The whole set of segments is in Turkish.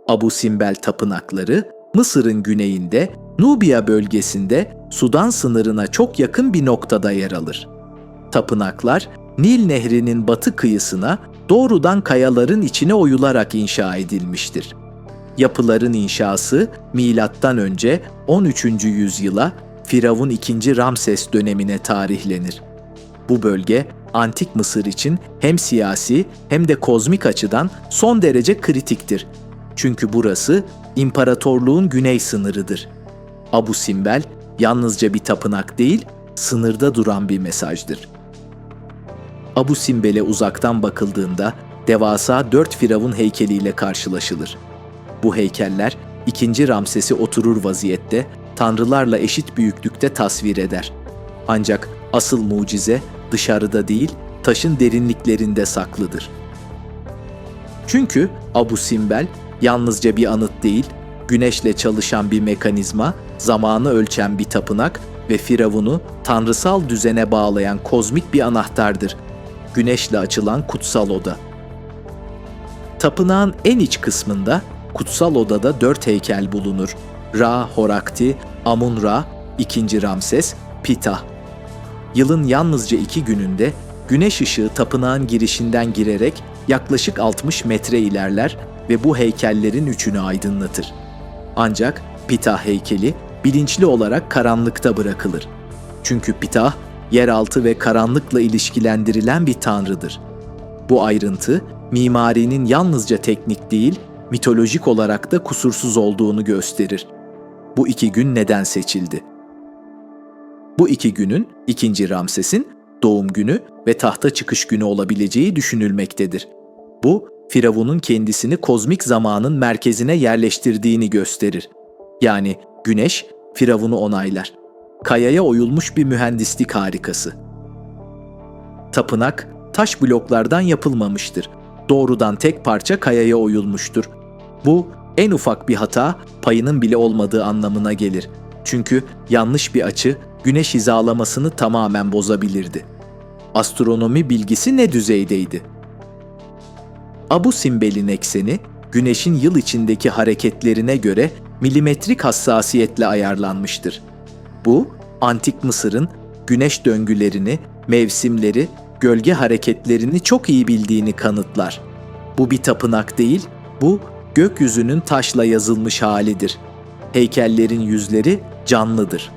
Abu Simbel tapınakları Mısır'ın güneyinde, Nubya bölgesinde Sudan sınırına çok yakın bir noktada yer alır. Tapınaklar Nil Nehri'nin batı kıyısına doğrudan kayaların içine oyularak inşa edilmiştir. Yapıların inşası M.Ö. 13. yüzyıla Firavun II. Ramses dönemine tarihlenir. Bu bölge Antik Mısır için hem siyasi hem de kozmik açıdan son derece kritiktir. Çünkü burası imparatorluğun güney sınırıdır. Abu Simbel yalnızca bir tapınak değil, sınırda duran bir mesajdır. Abu Simbel'e uzaktan bakıldığında devasa 4 firavun heykeliyle karşılaşılır. Bu heykeller 2. Ramses'i oturur vaziyette tanrılarla eşit büyüklükte tasvir eder. Ancak asıl mucize dışarıda değil, taşın derinliklerinde saklıdır. Çünkü Abu Simbel yalnızca bir anıt değil, güneşle çalışan bir mekanizma, zamanı ölçen bir tapınak ve Firavun'u tanrısal düzene bağlayan kozmik bir anahtardır. Güneşle açılan kutsal oda. Tapınağın en iç kısmında kutsal odada 4 heykel bulunur. Ra, Horakti, Amun-Ra, 2. Ramses, Ptah. Yılın yalnızca 2 gününde güneş ışığı tapınağın girişinden girerek yaklaşık 60 metre ilerler ve bu heykellerin üçünü aydınlatır. Ancak Ptah heykeli bilinçli olarak karanlıkta bırakılır. Çünkü Ptah, yeraltı ve karanlıkla ilişkilendirilen bir tanrıdır. Bu ayrıntı, mimarinin yalnızca teknik değil, mitolojik olarak da kusursuz olduğunu gösterir. Bu 2 gün neden seçildi? Bu 2 günün 2. Ramses'in doğum günü ve tahta çıkış günü olabileceği düşünülmektedir. Bu, Firavun'un kendisini kozmik zamanın merkezine yerleştirdiğini gösterir. Yani güneş, Firavun'u onaylar. Kayaya oyulmuş bir mühendislik harikası. Tapınak, taş bloklardan yapılmamıştır. Doğrudan tek parça kayaya oyulmuştur. Bu, en ufak bir hata payının bile olmadığı anlamına gelir. Çünkü yanlış bir açı güneş hizalamasını tamamen bozabilirdi. Astronomi bilgisi ne düzeydeydi? Abu Simbel'in ekseni, güneşin yıl içindeki hareketlerine göre milimetrik hassasiyetle ayarlanmıştır. Bu, Antik Mısır'ın güneş döngülerini, mevsimleri, gölge hareketlerini çok iyi bildiğini kanıtlar. Bu bir tapınak değil, bu gökyüzünün taşla yazılmış halidir. Heykellerin yüzleri canlıdır.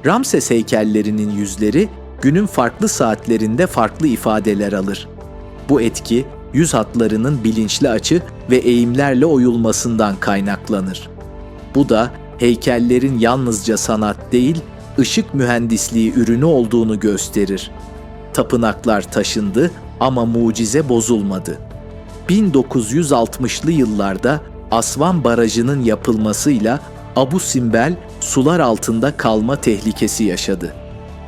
Ramses heykellerinin yüzleri günün farklı saatlerinde farklı ifadeler alır. Bu etki, yüz hatlarının bilinçli açı ve eğimlerle oyulmasından kaynaklanır. Bu da heykellerin yalnızca sanat değil, ışık mühendisliği ürünü olduğunu gösterir. Tapınaklar taşındı ama mucize bozulmadı. 1960'lı yıllarda Asvan Barajı'nın yapılmasıyla Abu Simbel sular altında kalma tehlikesi yaşadı.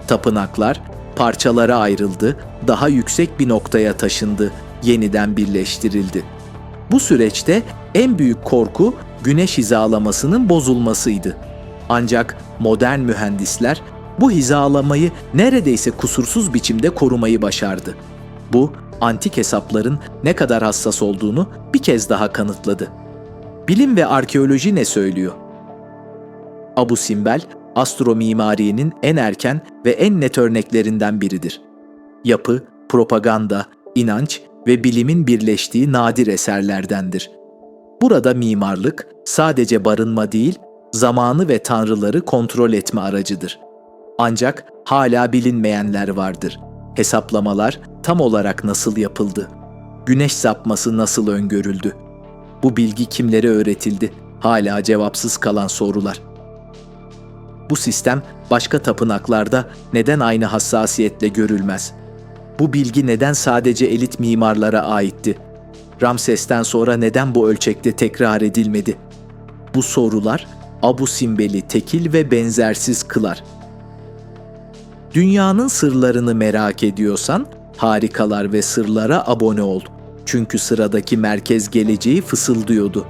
Tapınaklar parçalara ayrıldı, daha yüksek bir noktaya taşındı, yeniden birleştirildi. Bu süreçte en büyük korku güneş hizalamasının bozulmasıydı. Ancak modern mühendisler bu hizalamayı neredeyse kusursuz biçimde korumayı başardı. Bu, antik hesapların ne kadar hassas olduğunu bir kez daha kanıtladı. Bilim ve arkeoloji ne söylüyor? Abu Simbel, astromimarinin en erken ve en net örneklerinden biridir. Yapı, propaganda, inanç ve bilimin birleştiği nadir eserlerdendir. Burada mimarlık sadece barınma değil, zamanı ve tanrıları kontrol etme aracıdır. Ancak hala bilinmeyenler vardır. Hesaplamalar tam olarak nasıl yapıldı? Güneş sapması nasıl öngörüldü? Bu bilgi kimlere öğretildi? Hala cevapsız kalan sorular. Bu sistem başka tapınaklarda neden aynı hassasiyetle görülmez? Bu bilgi neden sadece elit mimarlara aitti? Ramses'ten sonra neden bu ölçekte tekrar edilmedi? Bu sorular Abu Simbel'i tekil ve benzersiz kılar. Dünyanın sırlarını merak ediyorsan Harikalar ve Sırlara abone ol. Çünkü sıradaki merkez geleceği fısıldıyordu.